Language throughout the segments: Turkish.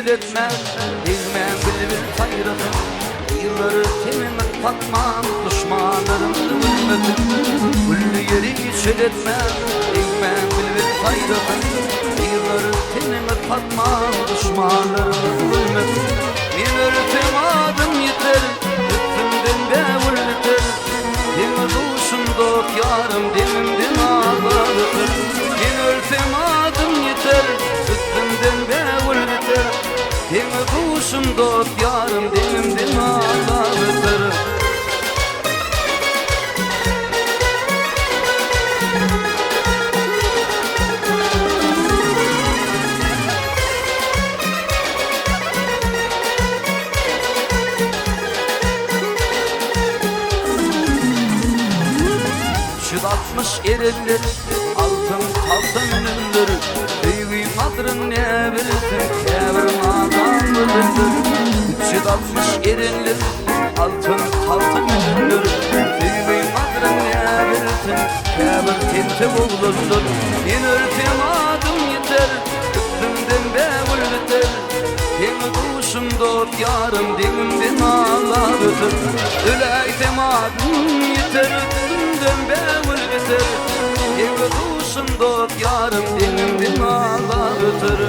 söyletme Bilmem bilbil hayratım Yılları temime takmam Düşmanlarım ümmetim Kulli yeri söyletme Bilmem bilbil hayratım Yılları temime takmam Düşmanlarım ümmetim Min örtüm adım yeter Üstümden bevul yeter Demi duşum dok yarım Demimden ağlardır Min örtüm adım yeter Üstümden bevul yeter Demi duşum dok yarım Demimden ağlardır Çıdatmış erenler altın ünlüdür Eyvi madrın ne bilsin kevrim adam bildir Çıdatmış erenler altın ünlüdür Eyvi madrın ne bilsin kevrim tente bulundur Yen örtem adım yeter üstümden bevul biter Demi duşum dok yarım demimden ağlardır Öleytem adım yeter üstümden bevul biter Demi duşum dok yarım demimden ağlardır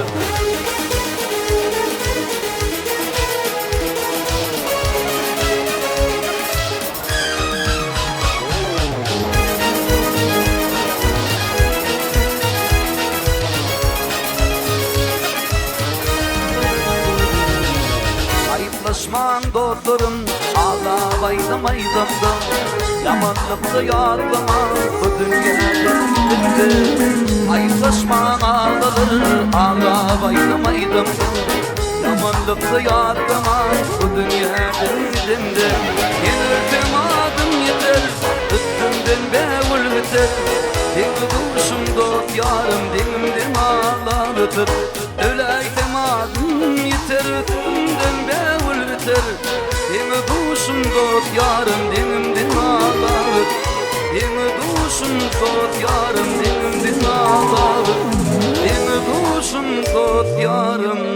Ayıplaşman dostlarım ağlamaydım aydımda Yamanlıkta yarlama bu dünyada Ayıplaşman ağlamaydım aydımda Yamanlıkta yarlama bu dünyada Yen örtem adım yeter üstümden bevul biter Demi duşum dok yarım demimden ağlardır Öleytem adım yeter üstümden bevul biter Demi duşum dok yarım demimden ağlardır Demi duşum dok yarım demimden ağlardır Demi duşum dok yarım